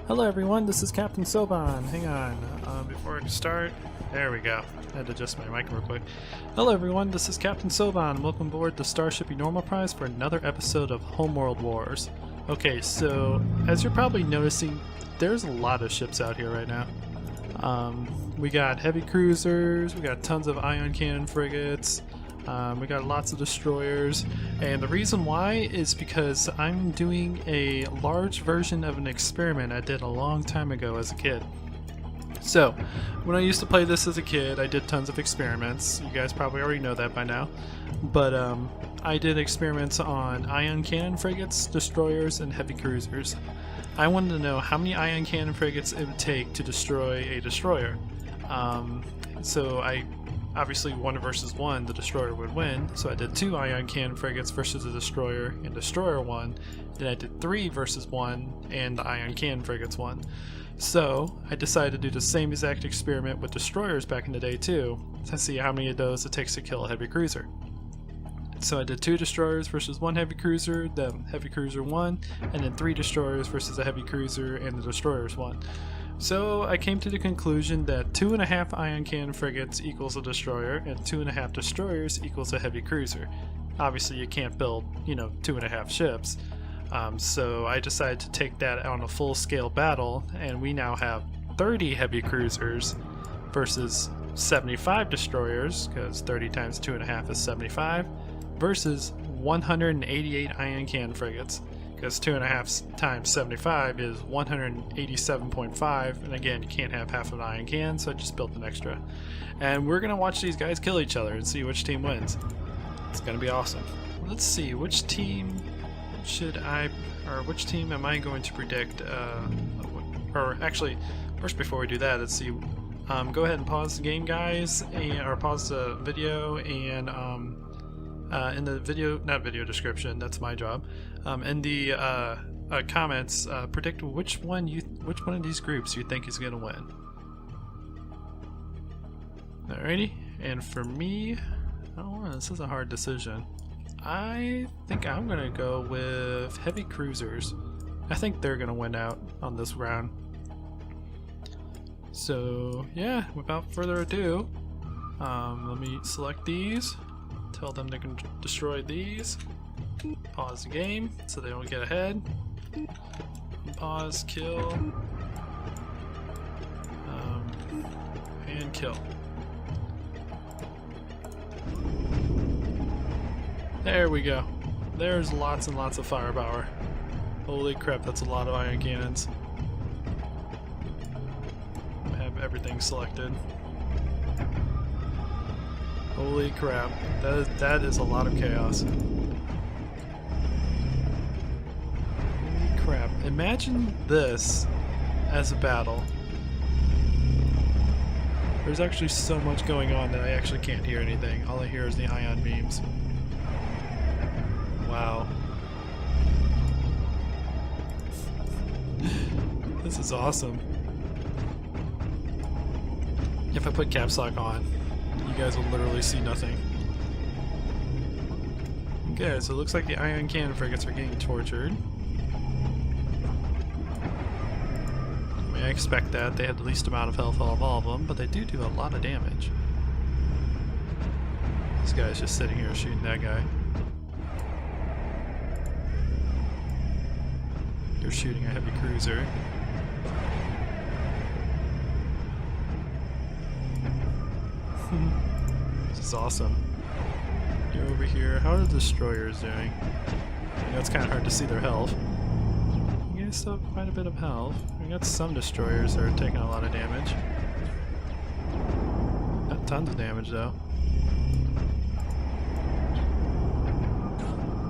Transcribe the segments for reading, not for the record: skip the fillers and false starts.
Hello everyone, this is Captain Soban. Hang on, before I start, there we go. I had to adjust my mic real quick. Hello everyone, this is Captain Soban. Welcome aboard the Starship Normal Prize for another episode of Homeworld Wars. Okay, so as you're probably noticing, there's a lot of ships out here right now. We got heavy cruisers, we got tons of Ion Cannon Frigates, we got lots of destroyers, and the reason why is because I'm doing a large version of an experiment I did a long time ago as a kid. So, when I used to play this as a kid, I did tons of experiments. You guys probably already know that by now. But I did experiments on Ion Cannon Frigates, destroyers, and heavy cruisers. I wanted to know how many Ion Cannon Frigates it would take to destroy a destroyer. So I obviously 1 versus 1, the destroyer would win. So I did 2 Ion Cannon Frigates versus the destroyer, and destroyer won. Then I did 3 versus 1, and the Ion Cannon Frigates won. So I decided to do the same exact experiment with destroyers back in the day too, to see how many of those it takes to kill a heavy cruiser. So I did 2 destroyers versus 1 heavy cruiser, the heavy cruiser won, and then 3 destroyers versus a heavy cruiser, and the destroyers won. So I came to the conclusion that 2.5 Ion Cannon Frigates equals a destroyer, and 2.5 destroyers equals a heavy cruiser. Obviously you can't build, 2.5 ships. So I decided to take that on a full-scale battle, and we now have 30 heavy cruisers versus 75 destroyers, because 30 times 2.5 is 75, versus 188 Ion Cannon Frigates, because 2.5 times 75 is 187.5, and again, you can't have half of an Ion Cannon, so I just built an extra. And we're going to watch these guys kill each other and see which team wins. It's going to be awesome. Let's see, which team which team am I going to predict? Or actually, first before we do that, let's see. Go ahead and pause the game, guys, or pause the video, and in the video description, that's my job. In the comments, predict which one of these groups you think is going to win. Alrighty, and for me, this is a hard decision. I think I'm going to go with heavy cruisers. I think they're going to win out on this round. So yeah, without further ado, let me select these, tell them they can destroy these, pause the game so they don't get ahead, pause, kill, and kill. There we go. There's lots and lots of firepower. Holy crap, that's a lot of ion cannons. I have everything selected. Holy crap, that is a lot of chaos. Holy crap, imagine this as a battle. There's actually so much going on that I actually can't hear anything. All I hear is the ion beams. Wow. This is awesome. If I put caps lock on, you guys will literally see nothing. Okay, so it looks like the Ion Cannon Frigates are getting tortured. I mean, I expect that. They had the least amount of health out of all of them, but they do a lot of damage. This guy's just sitting here shooting that guy. They're shooting a heavy cruiser. This is awesome. You're over here. How are the destroyers doing? I know it's kind of hard to see their health. You guys still have quite a bit of health. We got some destroyers that are taking a lot of damage. Not tons of damage though.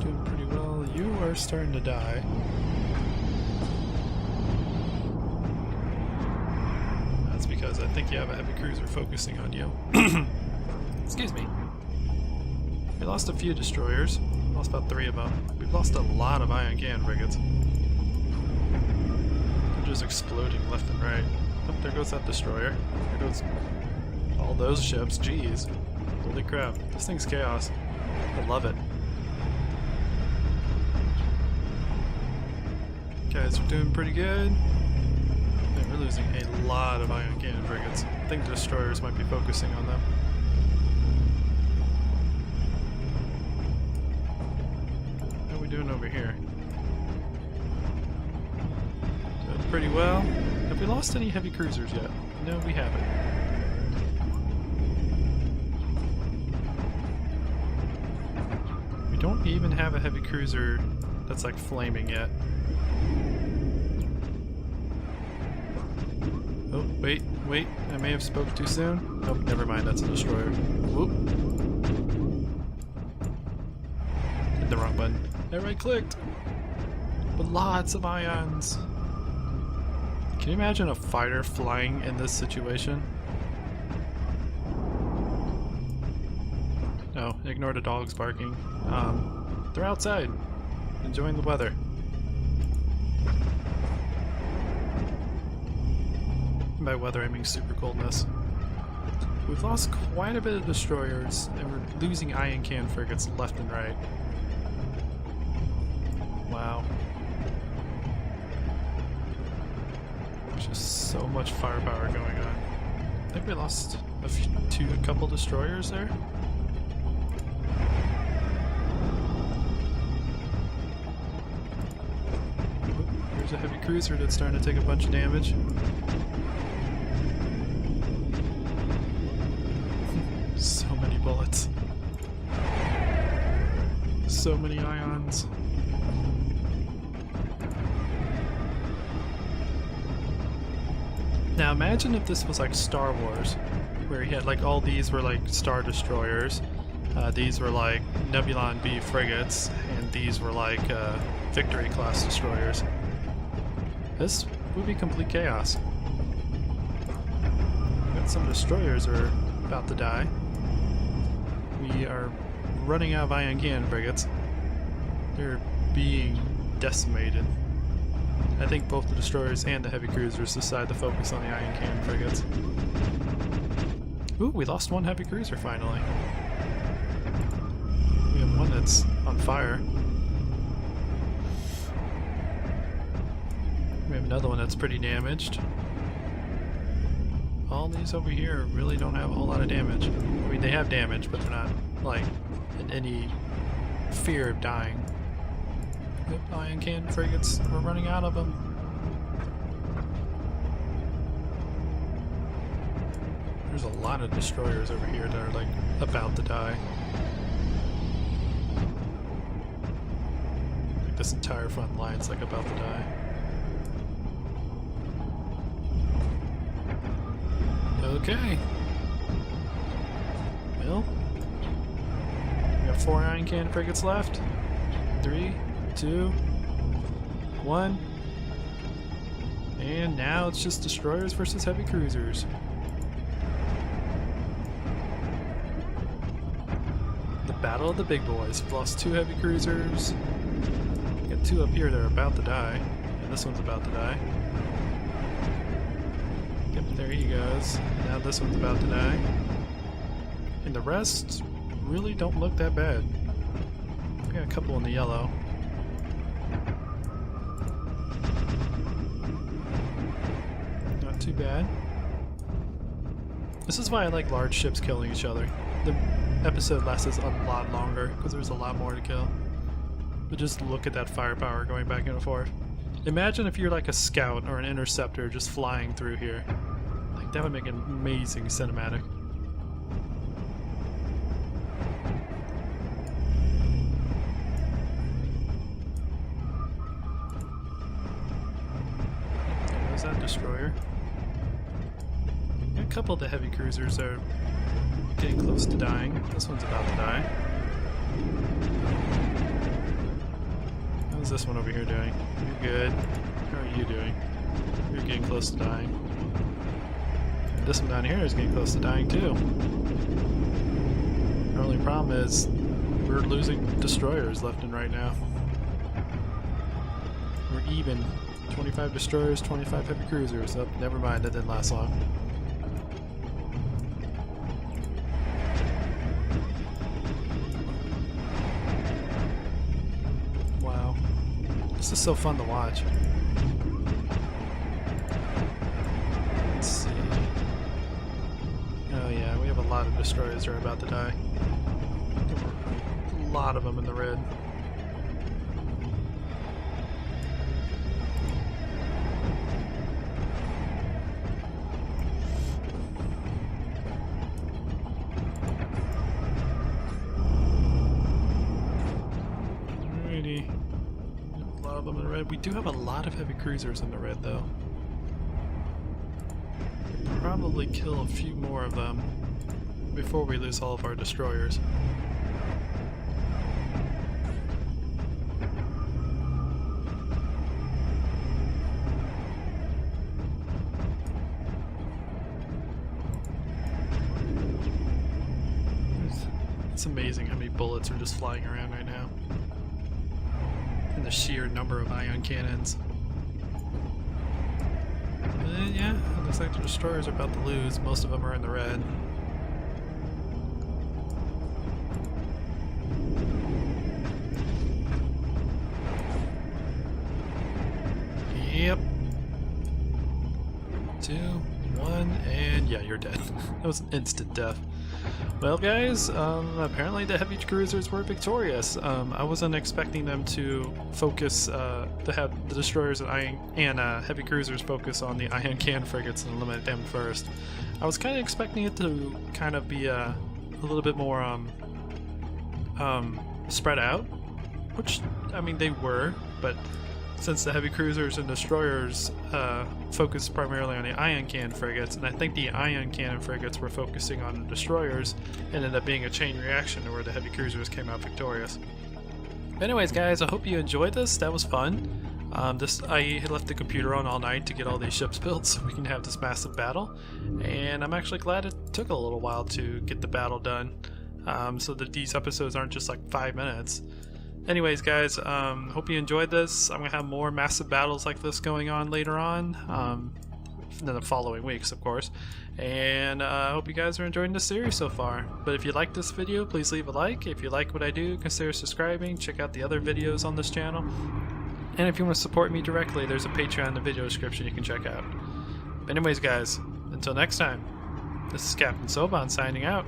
Doing pretty well. You are starting to die. Because I think you have a heavy cruiser focusing on you. Excuse me. We lost a few destroyers. Lost about 3 of them. We've lost a lot of Ion Cannon Frigates. They're just exploding left and right. Oh, there goes that destroyer. There goes all those ships. Jeez. Holy crap. This thing's chaos. I love it. Guys are doing pretty good. losing a lot of Ion Cannon Frigates. I think the destroyers might be focusing on them. How are we doing over here? Doing pretty well. Have we lost any heavy cruisers yet? No, we haven't. We don't even have a heavy cruiser that's like flaming yet. Oh, wait, I may have spoke too soon. Oh, never mind, that's a destroyer. Whoop. Hit the wrong button. I right-clicked! But lots of ions! Can you imagine a fighter flying in this situation? No, ignore the dogs barking. They're outside, enjoying the weather. By weather, I mean super coldness. We've lost quite a bit of destroyers, and we're losing Ion Cannon Frigates left and right. Wow. There's just so much firepower going on. I think we lost a couple destroyers there. There's a heavy cruiser that's starting to take a bunch of damage. So many bullets. So many ions. Now imagine if this was like Star Wars, where you had like all these were like Star Destroyers, these were like Nebulon B frigates, and these were like Victory class destroyers. This would be complete chaos. Got some destroyers are about to die. We are running out of Ion Cannon Frigates. They're being decimated. I think both the destroyers and the heavy cruisers decide to focus on the Ion Cannon Frigates. Ooh, we lost one heavy cruiser finally. We have one that's on fire. We have another one that's pretty damaged. All these over here really don't have a whole lot of damage. I mean, they have damage, but they're not, like, in any fear of dying. Yep, Ion Cannon Frigates, we're running out of them. There's a lot of destroyers over here that are, like, about to die. Like, this entire front line's, like, about to die. Okay. Well, we have 4 Ion Cannon Frigates left. 3, 2, 1. And now it's just destroyers versus heavy cruisers. The battle of the big boys. We've lost 2 heavy cruisers. We got 2 up here that are about to die. And this one's about to die. Yep, there he goes. Now this one's about to die. And the rest really don't look that bad. We got a couple in the yellow. Not too bad. This is why I like large ships killing each other. The episode lasts a lot longer because there's a lot more to kill. But just look at that firepower going back and forth. Imagine if you're like a scout or an interceptor just flying through here. Like, that would make an amazing cinematic. There's that destroyer. A couple of the heavy cruisers are getting close to dying. This one's about to die. How's this one over here doing? You're good. How are you doing? You're getting close to dying. And this one down here is getting close to dying too. Our only problem is we're losing destroyers left and right now. We're even. 25 destroyers, 25 heavy cruisers. Oh, never mind, that didn't last long. Wow. This is so fun to watch. destroyers are about to die. There were a lot of them in the red. Alrighty. A lot of them in the red. We do have a lot of heavy cruisers in the red though. Probably kill a few more of them before we lose all of our destroyers. It's amazing how many bullets are just flying around right now. And the sheer number of ion cannons. Yeah, it looks like the destroyers are about to lose. Most of them are in the red. Yep. 2, 1, and yeah, you're dead. That was an instant death. Well guys, apparently the heavy cruisers were victorious. I wasn't expecting them to focus, to have the destroyers and heavy cruisers focus on the Ion Cannon Frigates and eliminate them first. I was kind of expecting it to kind of be a little bit more spread out, which, I mean, they were, but since the heavy cruisers and destroyers focused primarily on the Ion Cannon Frigates, and I think the Ion Cannon Frigates were focusing on the destroyers, and ended up being a chain reaction to where the heavy cruisers came out victorious. Anyways guys, I hope you enjoyed this. That was fun. I had left the computer on all night to get all these ships built so we can have this massive battle, and I'm actually glad it took a little while to get the battle done, so that these episodes aren't just like 5 minutes. Anyways guys, hope you enjoyed this. I'm going to have more massive battles like this going on later on, in the following weeks of course, and I hope you guys are enjoying this series so far. But if you like this video, please leave a like. If you like what I do, consider subscribing. Check out the other videos on this channel, and if you want to support me directly, there's a Patreon in the video description you can check out. Anyways guys, until next time, this is Captain Soban signing out.